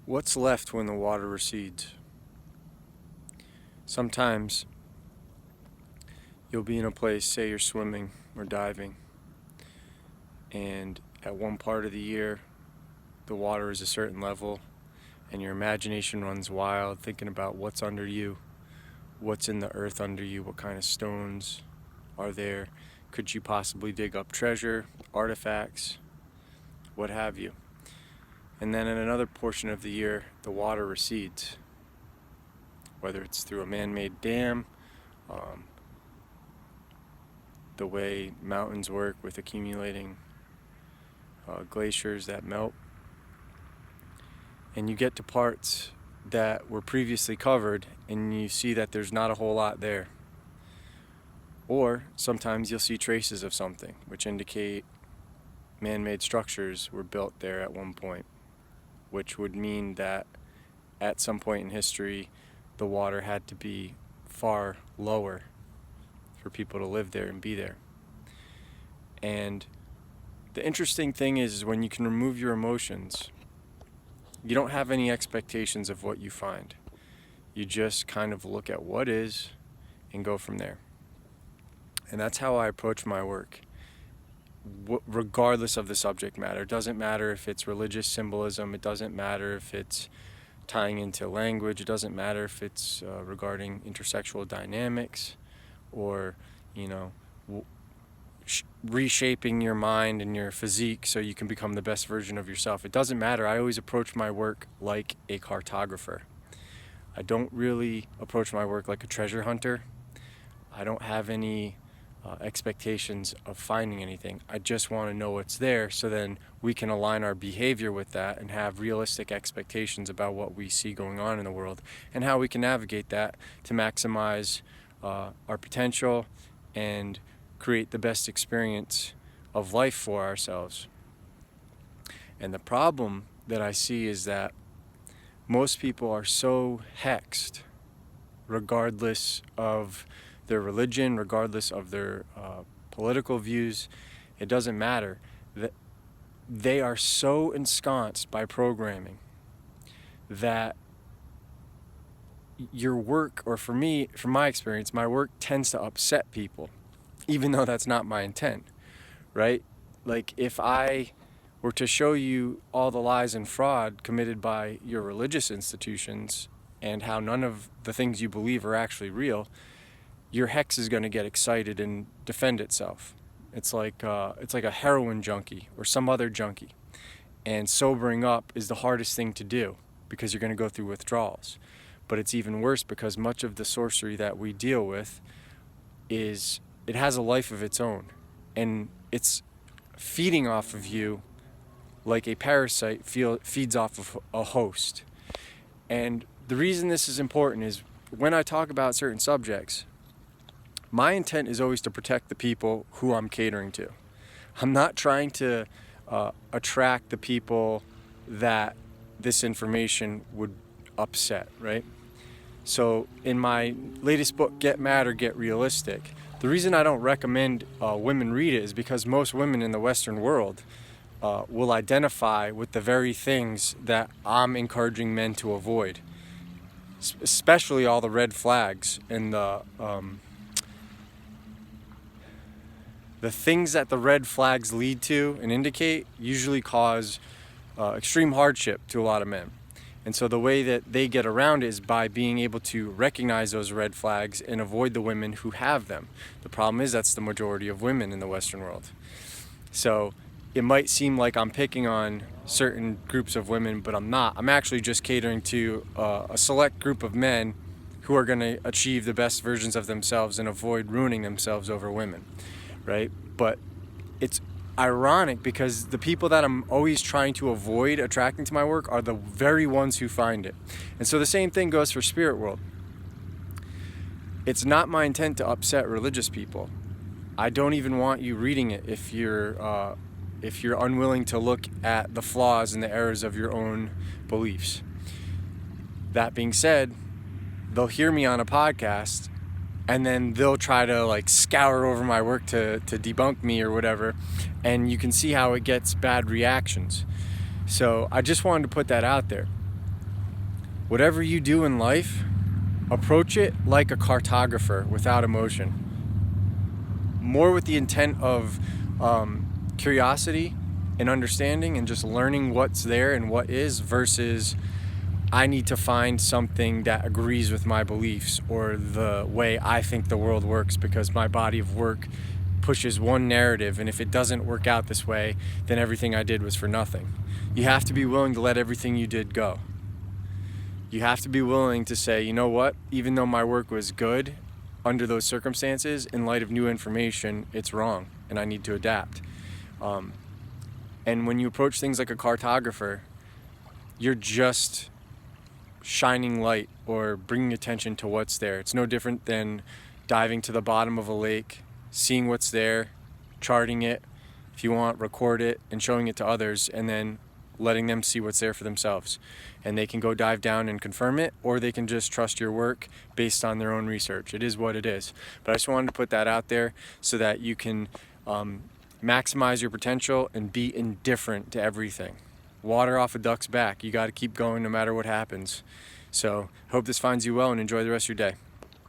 What's left when the water recedes? Sometimes you'll be in a place, say you're swimming or diving, and at one part of the year the water is a certain level and your imagination runs wild thinking about what's under you, what's in the earth under you, what kind of stones are there, could you possibly dig up treasure, artifacts, what have you. And then in another portion of the year, the water recedes, whether it's through a man-made dam, the way mountains work with accumulating glaciers that melt. And you get to parts that were previously covered and you see that there's not a whole lot there. Or sometimes you'll see traces of something which indicate man-made structures were built there at one point, which would mean that at some point in history the water had to be far lower for people to live there and be there. And the interesting thing is when you can remove your emotions, you don't have any expectations of what you find. You just kind of look at what is and go from there. And that's how I approach my work, regardless of the subject matter. It doesn't matter if it's religious symbolism, it doesn't matter if it's tying into language, it doesn't matter if it's regarding intersexual dynamics or, reshaping your mind and your physique so you can become the best version of yourself. It doesn't matter. I always approach my work like a cartographer. I don't really approach my work like a treasure hunter. I don't have any expectations of finding anything. I just want to know what's there so then we can align our behavior with that and have realistic expectations about what we see going on in the world and how we can navigate that to maximize our potential and create the best experience of life for ourselves. And the problem that I see is that most people are so hexed, regardless of their religion, regardless of their political views, it doesn't matter, that they are so ensconced by programming that your work, or for me, from my experience, my work tends to upset people, even though that's not my intent, right? Like if I were to show you all the lies and fraud committed by your religious institutions and how none of the things you believe are actually real, your hex is going to get excited and defend itself. It's like a heroin junkie or some other junkie. And sobering up is the hardest thing to do because you're going to go through withdrawals. But it's even worse because much of the sorcery that we deal with it has a life of its own. And it's feeding off of you like a parasite feeds off of a host. And the reason this is important is when I talk about certain subjects, my intent is always to protect the people who I'm catering to. I'm not trying to attract the people that this information would upset, right? So in my latest book, Get Mad or Get Realistic, the reason I don't recommend women read it is because most women in the Western world will identify with the very things that I'm encouraging men to avoid, especially all the red flags and the things that the red flags lead to and indicate usually cause extreme hardship to a lot of men. And so the way that they get around it is by being able to recognize those red flags and avoid the women who have them. The problem is that's the majority of women in the Western world. So it might seem like I'm picking on certain groups of women, but I'm not. I'm actually just catering to a select group of men who are going to achieve the best versions of themselves and avoid ruining themselves over women. Right? But it's ironic because the people that I'm always trying to avoid attracting to my work are the very ones who find it. And so the same thing goes for SpiritWhirled. It's not my intent to upset religious people. I don't even want you reading it if you're unwilling to look at the flaws and the errors of your own beliefs. That being said, they'll hear me on a podcast and then they'll try to scour over my work to debunk me or whatever, and you can see how it gets bad reactions. So I just wanted to put that out there. whatever you do in life, approach it like a cartographer without emotion. More with the intent of curiosity and understanding and just learning what's there and what is, versus I need to find something that agrees with my beliefs or the way I think the world works, because my body of work pushes one narrative, and if it doesn't work out this way, then everything I did was for nothing. You have to be willing to let everything you did go. You have to be willing to say, you know what, even though my work was good under those circumstances, in light of new information, it's wrong and I need to adapt. And when you approach things like a cartographer, you're just shining light or bringing attention to what's there. It's no different than diving to the bottom of a lake, seeing what's there, charting it, if you want, record it, and showing it to others, and then letting them see what's there for themselves. And they can go dive down and confirm it, or they can just trust your work based on their own research. It is what it is. But I just wanted to put that out there so that you can maximize your potential and be indifferent to everything. Water off a duck's back. You got to keep going no matter what happens. So hope this finds you well, and enjoy the rest of your day.